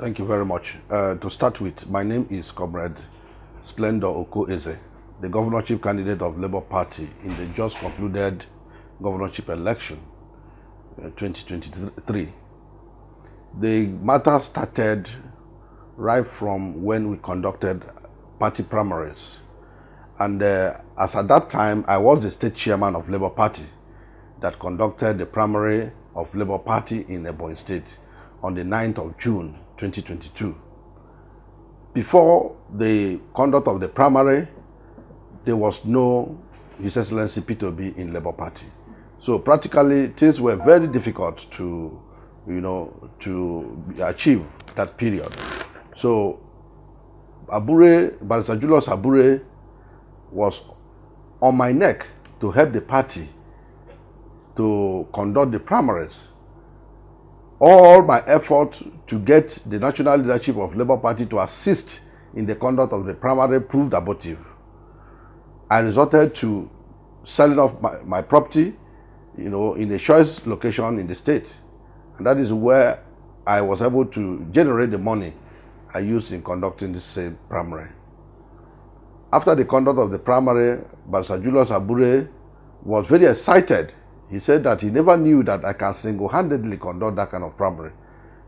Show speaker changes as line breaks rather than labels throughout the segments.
Thank you very much. To start with, my name is Comrade Splendor Oko-Eze, the governorship candidate of Labour Party in the just concluded governorship election 2023. The matter started right from when we conducted party primaries. And as at that time, I was the state chairman of Labour Party that conducted the primary of Labour Party in Ebonyi State on the 9th of June 2022. Before the conduct of the primary, there was no His Excellency P2B in Labour Party. So practically things were very difficult to, to achieve that period. So Aburi, Barrister Julius Aburi was on my neck to help the party to conduct the primaries. All my effort to get the national leadership of Labour Party to assist in the conduct of the primary proved abortive. I resorted to selling off my property, in a choice location in the state. And that is where I was able to generate the money I used in conducting the same primary. After the conduct of the primary, Barrister Julius Aburi was very excited. He said that he never knew that I can single-handedly conduct that kind of primary,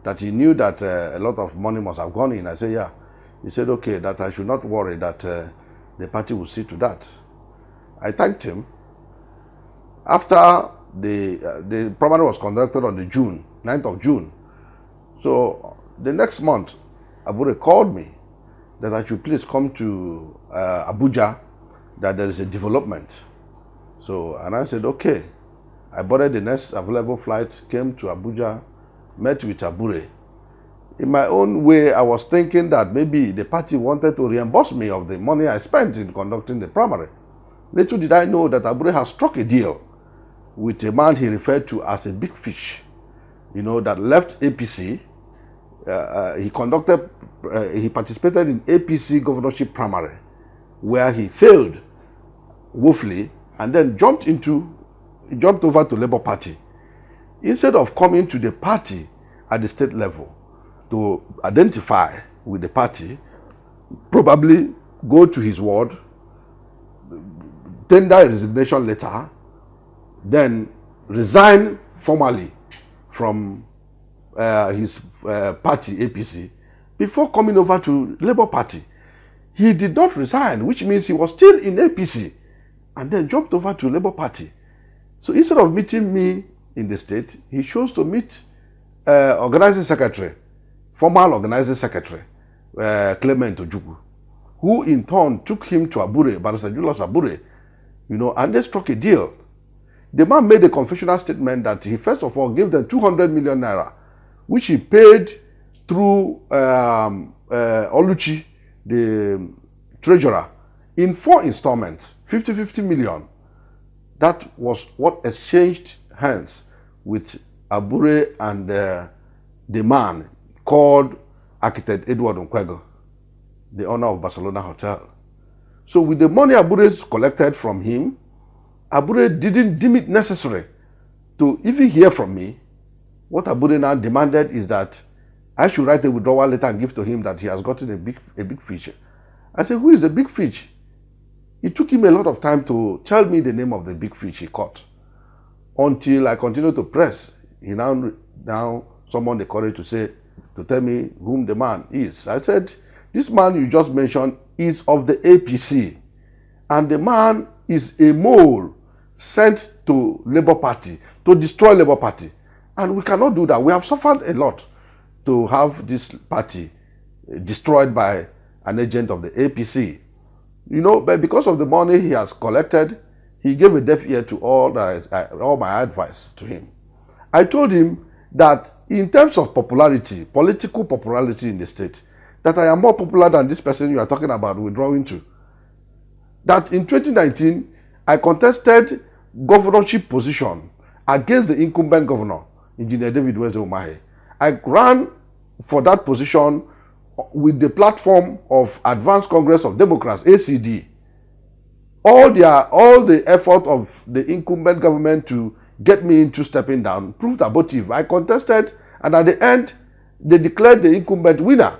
that he knew that a lot of money must have gone in. I said, yeah. He said, okay, that I should not worry, that the party will see to that. I thanked him. After the primary was conducted on the 9th of June. So the next month, Aburi called me that I should please come to Abuja, that there is a development. And I said, okay. I boarded the next available flight, came to Abuja, met with Aburi. In my own way, I was thinking that maybe the party wanted to reimburse me of the money I spent in conducting the primary. Little did I know that Aburi has struck a deal with a man he referred to as a big fish, that left APC. He participated in APC governorship primary, where he failed woefully, and then jumped over to Labour Party. Instead of coming to the party at the state level to identify with the party, probably go to his ward, tender a resignation letter, then resign formally from his party, APC, before coming over to Labour Party. He did not resign, which means he was still in APC, and then jumped over to Labour Party. So instead of meeting me in the state, he chose to meet organizing secretary, former organizing secretary, Clement Ojukwu, who in turn took him to Aburi, Barrister Julius Aburi, and they struck a deal. The man made a confessional statement that he first of all gave them 200 million naira, which he paid through Oluchi, the treasurer, in 4 installments, 50 million. That was what exchanged hands with Aburi and the man called architect Edward Nkwego, the owner of Barcelona Hotel. So with the money Aburi collected from him, Aburi didn't deem it necessary to even hear from me. What Aburi now demanded is that I should write a withdrawal letter and give to him that he has gotten a big fish. I said, who is the big fish? It took him a lot of time to tell me the name of the big fish he caught. Until I continued to press, he now summoned the courage to tell me whom the man is. I said, this man you just mentioned is of the APC. And the man is a mole sent to Labour Party to destroy Labour Party. And we cannot do that. We have suffered a lot to have this party destroyed by an agent of the APC. But because of the money he has collected, he gave a deaf ear to all my advice to him. I told him that in terms of popularity, political popularity in the state, that I am more popular than this person you are talking about withdrawing to. That in 2019, I contested governorship position against the incumbent governor, Engineer David Weze Umahi. I ran for that position with the platform of Advanced Congress of Democrats, ACD. All the effort of the incumbent government to get me into stepping down proved abortive. I contested, and at the end, they declared the incumbent winner.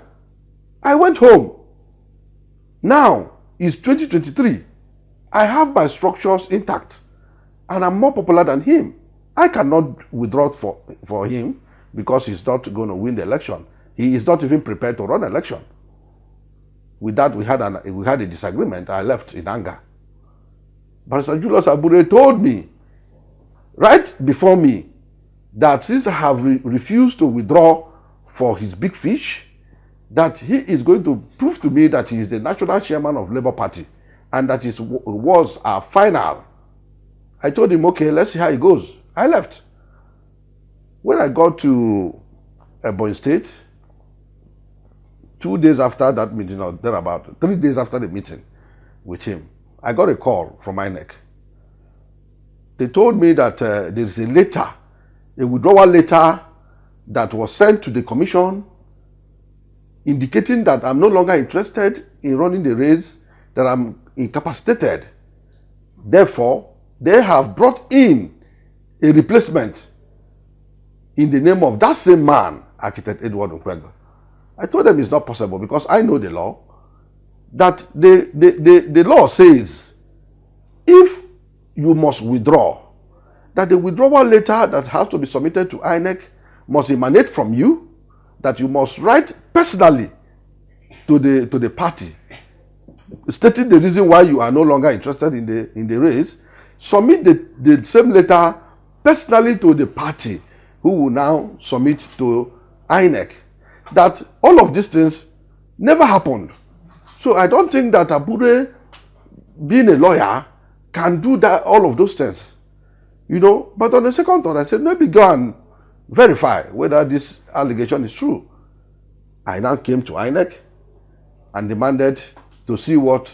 I went home. Now, it's 2023. I have my structures intact. And I'm more popular than him. I cannot withdraw for him because he's not going to win the election. He is not even prepared to run election. With that, we had a disagreement. I left in anger. But Sir Julius Aburi told me, right before me, that since I have refused to withdraw for his big fish, that he is going to prove to me that he is the national chairman of Labour Party and that his words are final. I told him, okay, let's see how it goes. I left. When I got to Ebonyi State, 2 days after that meeting, or thereabout, 3 days after the meeting with him, I got a call from INEC. They told me that there is a letter, a withdrawal letter that was sent to the commission indicating that I'm no longer interested in running the race, that I'm incapacitated. Therefore, they have brought in a replacement in the name of that same man, Architect Edward Nkwego. I told them it's not possible because I know the law. That the law says if you must withdraw, that the withdrawal letter that has to be submitted to INEC must emanate from you, that you must write personally to the party, stating the reason why you are no longer interested in the race. Submit the same letter personally to the party, who will now submit to INEC. That all of these things never happened. So I don't think that Aburi, being a lawyer, can do that, all of those things. You know, but on the second thought, I said, maybe go and verify whether this allegation is true. I now came to INEC and demanded to see what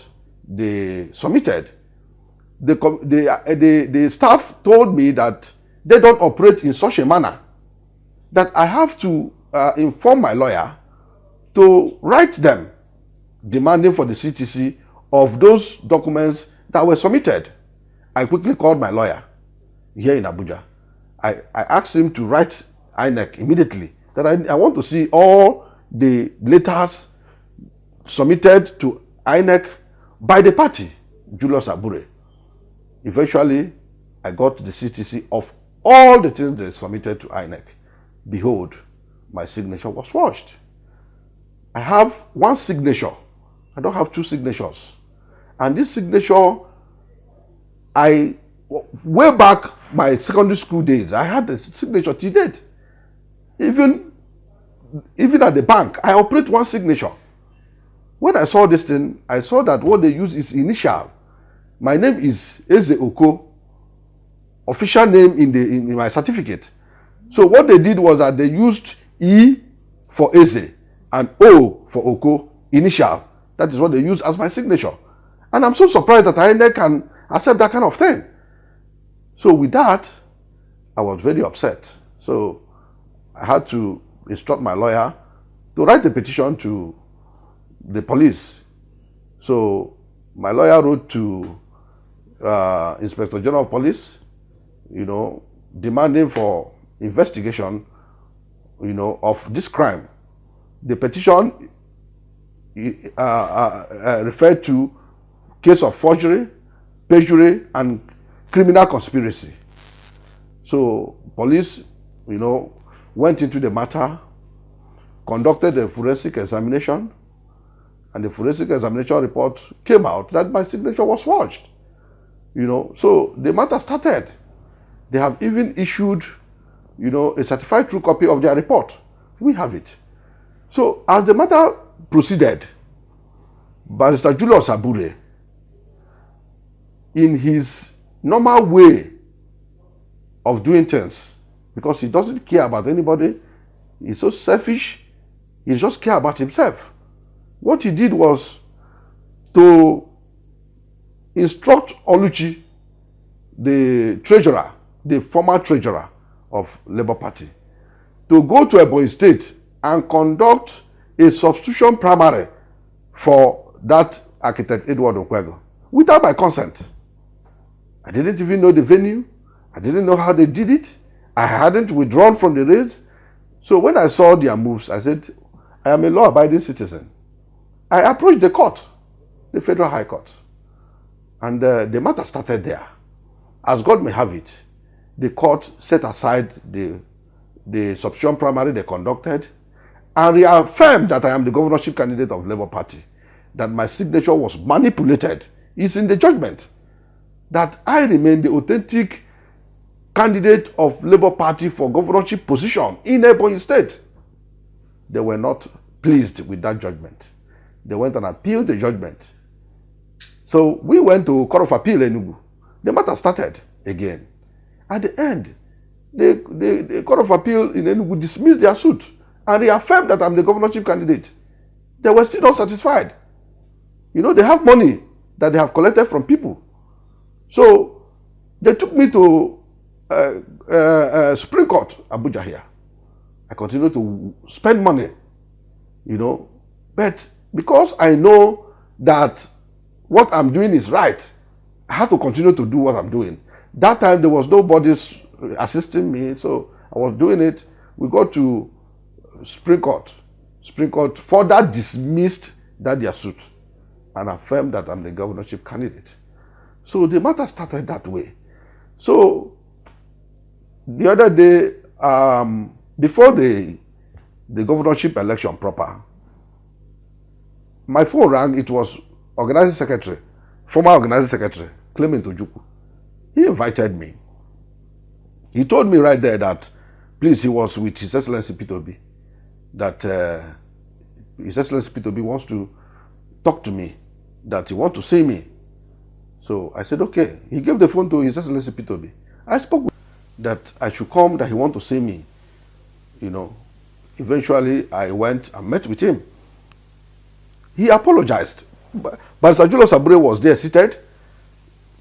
they submitted. The staff told me that they don't operate in such a manner, that I have to inform my lawyer to write them demanding for the CTC of those documents that were submitted. I quickly called my lawyer here in Abuja. I asked him to write INEC immediately that I want to see all the letters submitted to INEC by the party, Julius Aburi. Eventually, I got the CTC of all the things they submitted to INEC. Behold, my signature was forged. I have one signature. I don't have two signatures. And this signature, way back my secondary school days, I had the signature to date. Even at the bank, I operate one signature. When I saw this thing, I saw that what they use is initial. My name is Eze Oko, official name in my certificate. So what they did was that they used E for Eze and O for Oko, initial. That is what they use as my signature. And I'm so surprised that I can accept that kind of thing. So with that, I was very upset. So I had to instruct my lawyer to write a petition to the police. So my lawyer wrote to Inspector General of Police, demanding for investigation, of this crime. The petition referred to case of forgery, perjury, and criminal conspiracy. So police, went into the matter, conducted a forensic examination, and the forensic examination report came out that my signature was forged. So the matter started. They have even issued, a certified true copy of their report. We have it. So as the matter proceeded, Barrister Julius Aburi, in his normal way of doing things, because he doesn't care about anybody, he's so selfish, he just cares about himself. What he did was to instruct Oluchi, the treasurer, the former treasurer of Labour Party, to go to Ebonyi State and conduct a substitution primary for that Architect Edward Nkwego without my consent. I didn't even know the venue. I didn't know how they did it. I hadn't withdrawn from the race. So when I saw their moves, I said, I am a law-abiding citizen. I approached the court, the Federal High Court. And the matter started there. As God may have it, the court set aside the substitution primary they conducted and reaffirmed that I am the governorship candidate of Labour Party, that my signature was manipulated. It's in the judgment that I remain the authentic candidate of Labour Party for governorship position in Ebonyi State. They were not pleased with that judgment. They went and appealed the judgment. So we went to Court of Appeal Enugu. The matter started again. At the end, the Court of Appeal in Enugu dismissed their suit and reaffirmed that I'm the governorship candidate. They were still not satisfied. You know, they have money that they have collected from people. So they took me to Supreme Court, Abuja here. I continue to spend money, you know, but because I know that what I'm doing is right, I have to continue to do what I'm doing. That time there was nobody assisting me, so I was doing it. We got to Supreme Court. Supreme Court further dismissed their suit and affirmed that I'm the governorship candidate. So the matter started that way. So the other day, before the governorship election proper, my phone rang. It was organizing secretary, former organizing secretary, Clement Ojukwu. He invited me. He told me right there that, please, he was with His Excellency P2B, that His Excellency P2B wants to talk to me, that he wants to see me. So I said, okay. He gave the phone to His Excellency P2B. I spoke with him that I should come, that he wants to see me. You know, eventually I went and met with him. He apologized. But Sir Julius Aburi was there seated.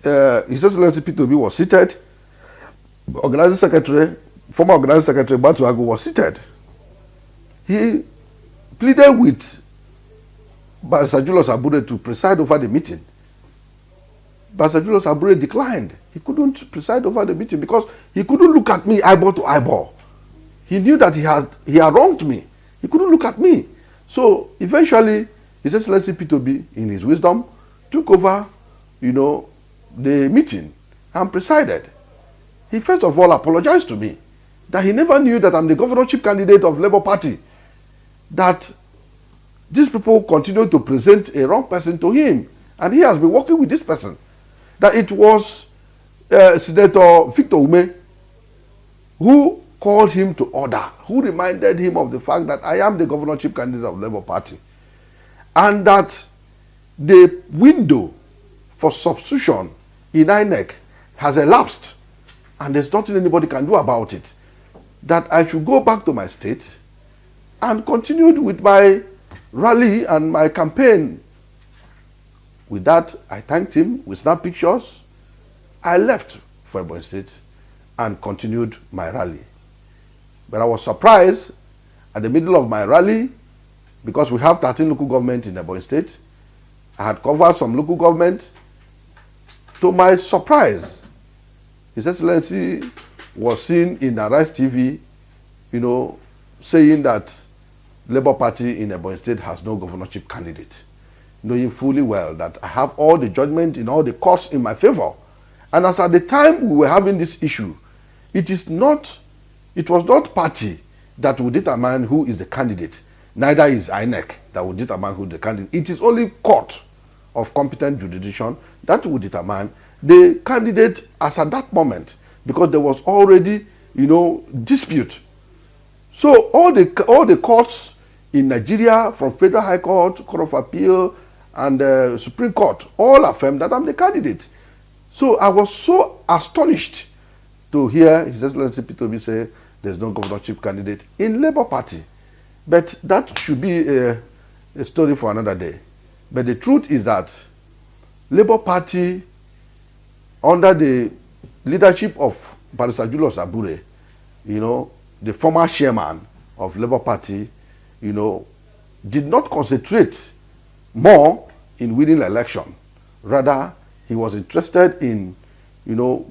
His Excellency P2B was seated. Organizing secretary, former organizing secretary Batuago was seated. He pleaded with Sir Julius Aburi to preside over the meeting. But Sir Julius Aburi declined. He couldn't preside over the meeting because he couldn't look at me eyeball to eyeball. He knew that he had wronged me. He couldn't look at me. So eventually, His Excellency P2B, in his wisdom, took over, you know, the meeting and presided. He first of all apologized to me that he never knew that I'm the governorship candidate of Labour Party. That these people continue to present a wrong person to him, and he has been working with this person. That it was Senator Victor Ume who called him to order, who reminded him of the fact that I am the governorship candidate of Labour Party, and that the window for substitution in INEC has elapsed, and there's nothing anybody can do about it. That I should go back to my state and continue with my rally and my campaign. With that, I thanked him. We snapped pictures. I left for Ebonyi State and continued my rally. But I was surprised at the middle of my rally, because we have 13 local government in Ebonyi State. I had covered some local government. To my surprise, His Excellency was seen in Narrates TV, you know, saying that Labour Party in Ebonyi State has no governorship candidate, knowing fully well that I have all the judgment in all the courts in my favor. And as at the time we were having this issue, it was not party that would determine who is the candidate. Neither is INEC that would determine who the candidate. It is only court of competent jurisdiction that would determine the candidate as at that moment, because there was already, you know, dispute. So all the courts in Nigeria, from Federal High Court, Court of Appeal, and Supreme Court, all affirmed that I'm the candidate. So I was so astonished to hear His Excellency P2B say there's no governorship candidate in Labour Party. But that should be a story for another day. But the truth is that Labour Party, under the leadership of Barrister Julius Aburi, you know, the former chairman of Labour Party, you know, did not concentrate more in winning the election. Rather, he was interested in, you know,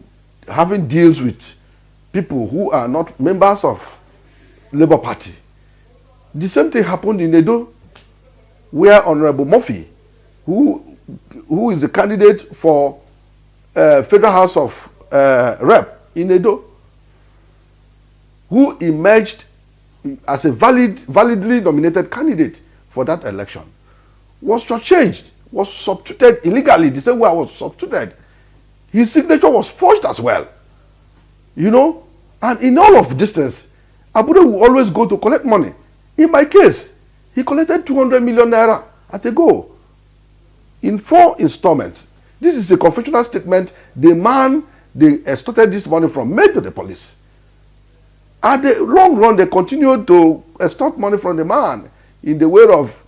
having deals with people who are not members of Labour Party. The same thing happened in Edo, where Honorable Murphy, who is the candidate for Federal House of Rep in Edo, who emerged as a validly nominated candidate for that election, was shortchanged, was substituted illegally, the same way I was substituted. His signature was forged as well. You know, and in all of distance, Aburi will always go to collect money. In my case, he collected 200 million naira at a go in 4 installments. This is a confessional statement the man they extorted this money from made to the police. At the long run, they continued to extort money from the man in the way of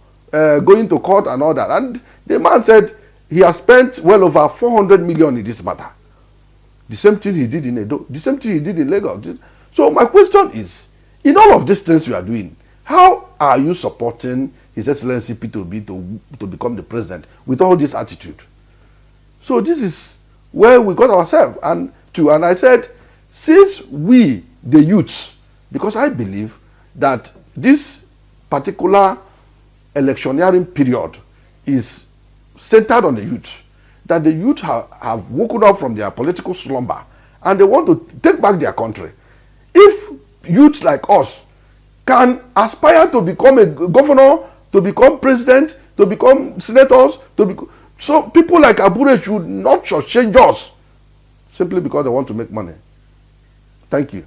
going to court and all that. And the man said he has spent well over 400 million in this matter. The same thing he did in Edo, the same thing he did in Lagos. So my question is, in all of these things you are doing, how are you supporting His Excellency P2B to become the president with all this attitude? So this is where we got ourselves. And I said, since we, the youths, because I believe that this particular electioneering period is centered on the youth, that the youth have woken up from their political slumber and they want to take back their country. If youths like us can aspire to become a governor, to become president, to become senators, so people like Aburi should not shortchange us simply because they want to make money. Thank you.